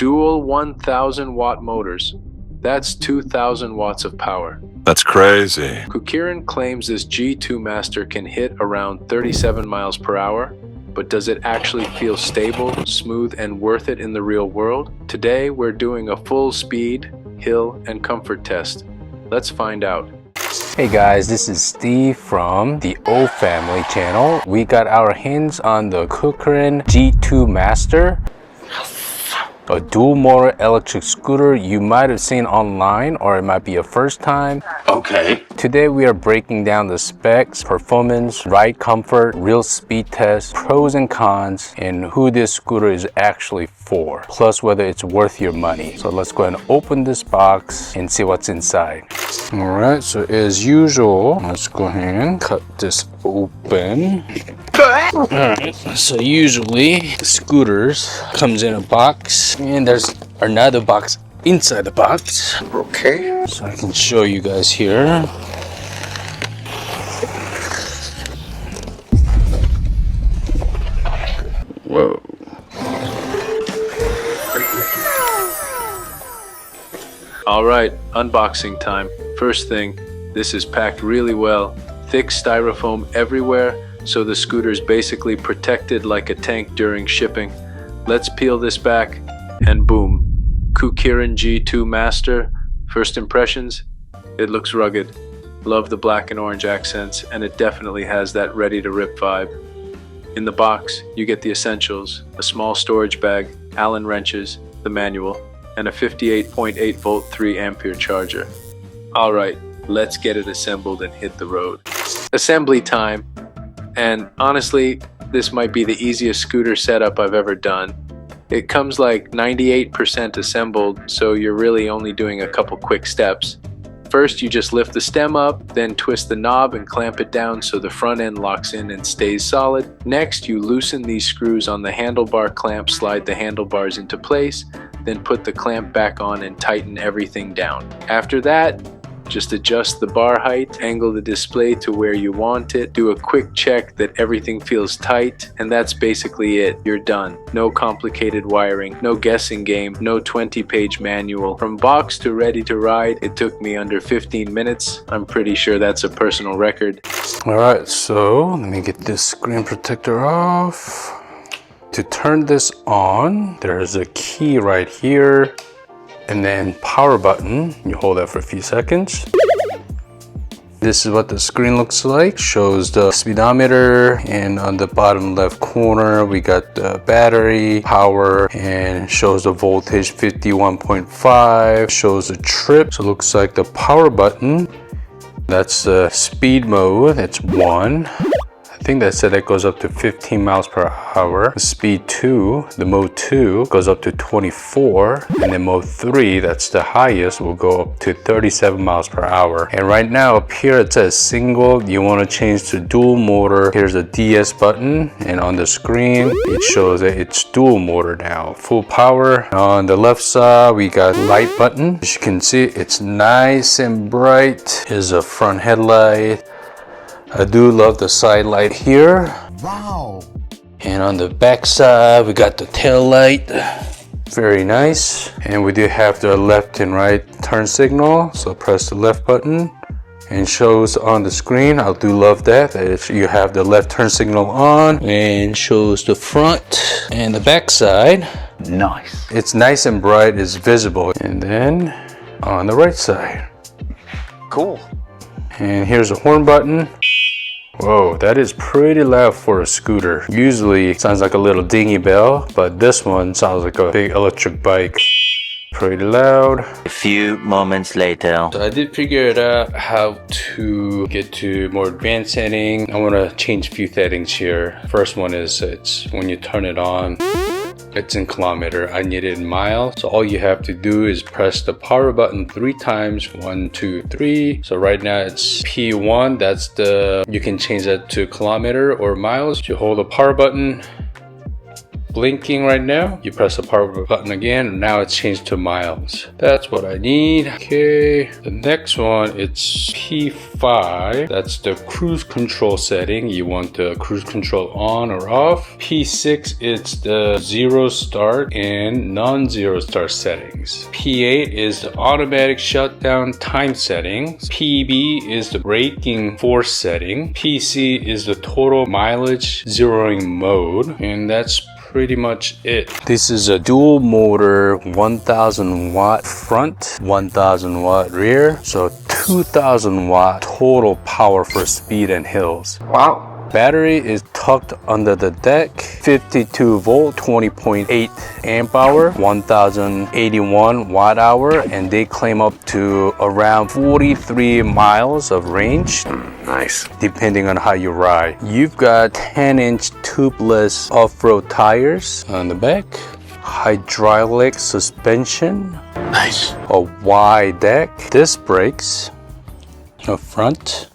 dual 1000 watt motors. That's 2000 watts of power. That's crazy. KuKirin claims this G2 Master can hit around 37 miles per hour, but does it actually feel stable, smooth, and worth it in the real world? Today, we're doing a full speed, hill, and comfort test. Let's find out. Hey guys, this is Steve from the O Family channel. We got our hands on the KuKirin G2 Master, a dual motor electric scooter you might have seen online, or it might be your first time. Okay. Today we are breaking down the specs, performance, ride comfort, real speed test, pros and cons, and who this scooter is actually for, plus whether it's worth your money. So let's go ahead and open this box and see what's inside. All right, so as usual, let's go ahead and cut this open. All right, so usually the scooters comes in a box, and there's another box inside the box. Okay. So I can show you guys here. Whoa. All right, unboxing time. First thing, this is packed really well. Thick styrofoam everywhere, so the scooter's basically protected like a tank during shipping. Let's peel this back, and boom. KuKirin G2 Master. First impressions, it looks rugged. Love the black and orange accents, and it definitely has that ready to rip vibe. In the box, you get the essentials: a small storage bag, Allen wrenches, the manual, and a 58.8 volt 3 ampere charger. All right, let's get it assembled and hit the road. Assembly time. And honestly, this might be the easiest scooter setup I've ever done. It comes like 98% assembled, so you're really only doing a couple quick steps. First, you just lift the stem up, then twist the knob and clamp it down so the front end locks in and stays solid. Next, you loosen these screws on the handlebar clamp, slide the handlebars into place, then put the clamp back on and tighten everything down. After that, just adjust the bar height, angle the display to where you want it, do a quick check that everything feels tight, and that's basically it. You're done. No complicated wiring, no guessing game, no 20-page manual. From box to ready to ride, it took me under 15 minutes. I'm pretty sure that's a personal record. All right, so let me get this screen protector off. To turn this on, there's a key right here, and then power button. You hold that for a few seconds. This is what the screen looks like. Shows the speedometer, and on the bottom left corner we got the battery, power, and shows the voltage 51.5. Shows the trip. So it looks like the power button, that's the speed mode, that's 1. I think that said that goes up to 15 miles per hour. Speed 2, the mode 2 goes up to 24, and then mode 3, that's the highest, will go up to 37 miles per hour. And right now up here it says single. You want to change to dual motor. Here's a DS button, and on the screen it shows that it's dual motor now, full power. On the left side we got light button. As you can see, it's nice and bright. Here's a front headlight. I do love the side light here. Wow. And on the back side, we got the tail light. Very nice. And we do have the left and right turn signal. So press the left button and shows on the screen. I do love that you have the left turn signal on, and shows the front and the back side. Nice. It's nice and bright, it's visible. And then on the right side. Cool. And here's a horn button. Whoa, that is pretty loud for a scooter. Usually it sounds like a little dingy bell, but this one sounds like a big electric bike. Pretty loud. A few moments later. So I did figure it out how to get to more advanced setting. I want to change a few settings here. First one is it's when you turn it on, it's in kilometer. I need it in miles. So all you have to do is press the power button 3 times. 1, 2, 3. So right now it's P1. That's you can change that to kilometer or miles. You hold the power button blinking right now. You press the power button again, and now it's changed to miles. That's what I need. Okay, the next one, it's P5. That's the cruise control setting. You want the cruise control on or off. P6, it's the 0 start and non-zero start settings. P8 is the automatic shutdown time settings. PB is the braking force setting. PC is the total mileage zeroing mode, and that's pretty much it. This is a dual motor 1000 watt front, 1000 watt rear, so 2000 watt total power for speed and hills. Wow. Battery is tucked under the deck, 52 volt, 20.8 amp hour, 1081 watt hour, and they claim up to around 43 miles of range. Nice. Depending on how you ride. You've got 10-inch tubeless off-road tires on the back, hydraulic suspension, Nice. a wide deck, disc brakes up front,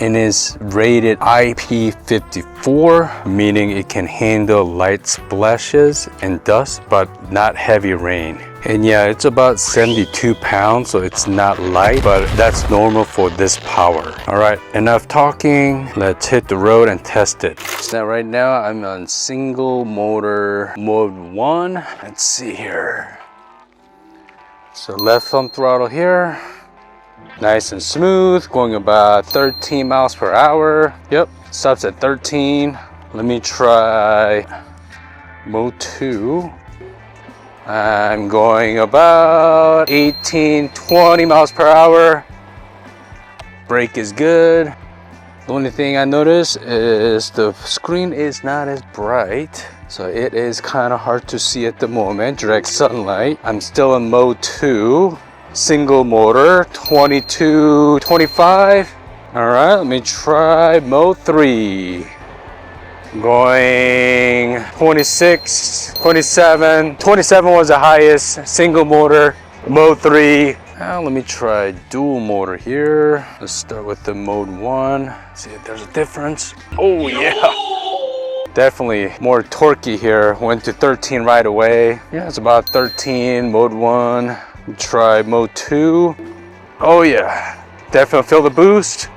and is rated IP54, meaning it can handle light splashes and dust, but not heavy rain. And yeah, it's about 72 pounds, so it's not light, but that's normal for this power. All right, enough talking. Let's hit the road and test it. So right now I'm on single motor mode 1. Let's see here. So left thumb throttle here. Nice and smooth, going about 13 miles per hour. Yep, stops at 13. Let me try mode 2. I'm going about 18, 20 miles per hour. Brake is good. The only thing I notice is the screen is not as bright, so it is kind of hard to see at the moment. Direct sunlight. I'm still in mode 2. Single motor, 22, 25. All right, let me try mode 3. Going 26, 27. 27 was the highest, single motor, mode 3. Now let me try dual motor here. Let's start with the mode 1. See if there's a difference. Oh yeah. Definitely more torquey here. Went to 13 right away. Yeah, it's about 13, mode 1. Try mode 2. Oh yeah, definitely feel the boost.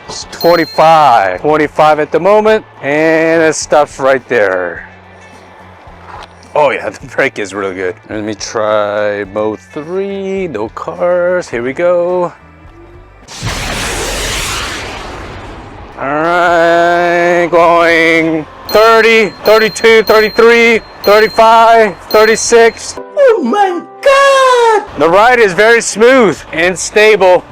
It's 25 at the moment, and it stops right there. Oh yeah, the brake is really good. Let me try mode 3, no cars, here we go. All right, going 30, 32, 33, 35, 36. Oh my God! The ride is very smooth and stable.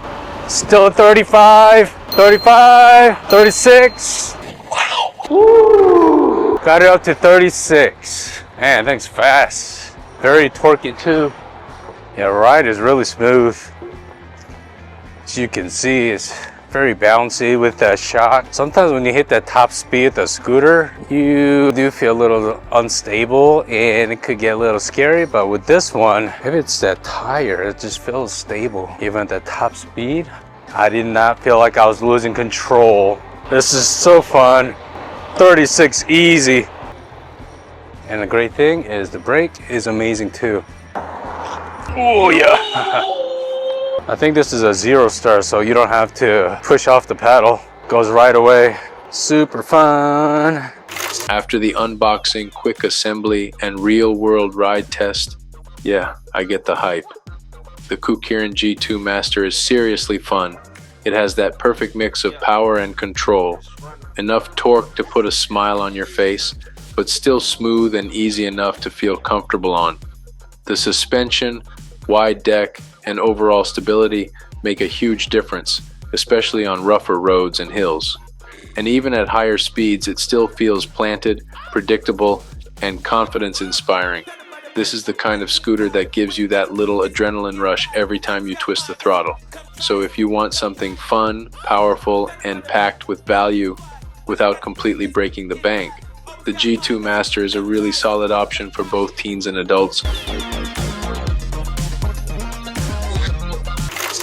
Still at 35, 35, 36. Wow. Woo. Got it up to 36. Man, thing's fast. Very torquey too. Yeah, the ride is really smooth. As you can see, it's very bouncy with that shock. Sometimes when you hit that top speed of the scooter, you do feel a little unstable and it could get a little scary, but with this one, if it's that tire, it just feels stable. Even at the top speed, I did not feel like I was losing control. This is so fun. 36 easy. And the great thing is the brake is amazing too. Oh yeah. I think this is a 0 start, so you don't have to push off the pedal. Goes right away. Super fun. After the unboxing, quick assembly, and real-world ride test, yeah, I get the hype. The KuKirin G2 Master is seriously fun. It has that perfect mix of power and control. Enough torque to put a smile on your face, but still smooth and easy enough to feel comfortable on. The suspension, wide deck, and overall stability make a huge difference, especially on rougher roads and hills. And even at higher speeds, it still feels planted, predictable, and confidence-inspiring. This is the kind of scooter that gives you that little adrenaline rush every time you twist the throttle. So if you want something fun, powerful, and packed with value without completely breaking the bank, the G2 Master is a really solid option for both teens and adults.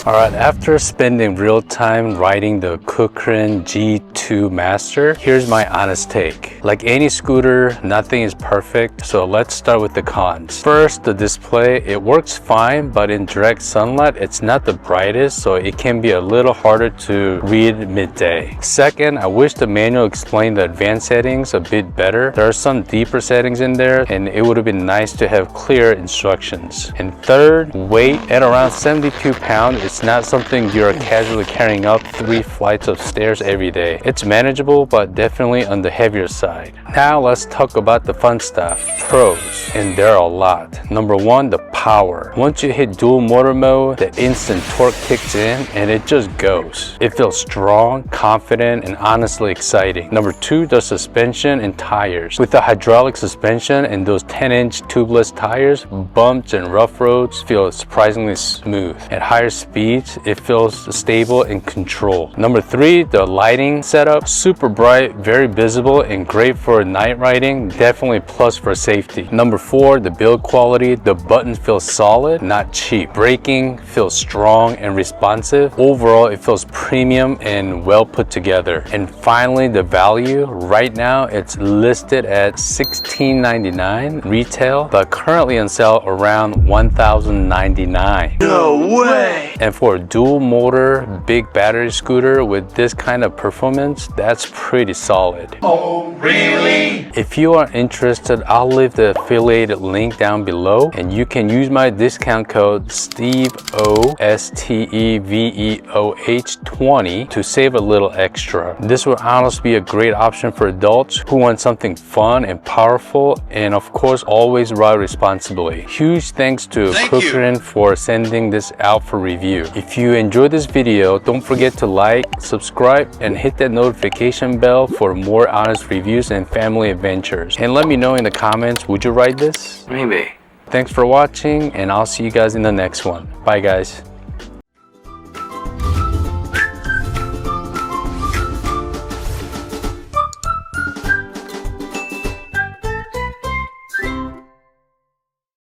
Alright, after spending real time riding the KuKirin G2 Master, here's my honest take. Like any scooter, nothing is perfect, so let's start with the cons. First, the display. It works fine, but in direct sunlight, it's not the brightest, so it can be a little harder to read midday. Second, I wish the manual explained the advanced settings a bit better. There are some deeper settings in there, and it would have been nice to have clear instructions. And third, weight. At around 72 pounds, it's not something you're casually carrying up 3 flights of stairs every day. It's manageable, but definitely on the heavier side. Now let's talk about the fun stuff. Pros, and there are a lot. Number one, the power. Once you hit dual motor mode, the instant torque kicks in and it just goes. It feels strong, confident, and honestly exciting. Number two, the suspension and tires. With the hydraulic suspension and those 10-inch tubeless tires, bumps and rough roads feel surprisingly smooth. At higher speeds, it feels stable and controlled. Number three, the lighting setup. Super bright, very visible, and great for night riding. Definitely a plus for safety. Number four, the build quality. The buttons feel solid, not cheap. Braking feels strong and responsive. Overall, it feels premium and well put together. And finally, the value. Right now, it's listed at $16.99 retail, but currently on sale around $1,099. No way! And for a dual motor, big battery scooter with this kind of performance, that's pretty solid. Oh, really? If you are interested, I'll leave the affiliated link down below, and you can use my discount code STEVEO, STEVEOH20 to save a little extra. This will honestly be a great option for adults who want something fun and powerful, and of course, always ride responsibly. Huge thanks to KuKirin for sending this out for review. If you enjoyed this video, don't forget to like, subscribe, and hit that notification bell for more honest reviews and family adventures. And let me know in the comments, would you ride this? Maybe. Thanks for watching, and I'll see you guys in the next one. Bye guys.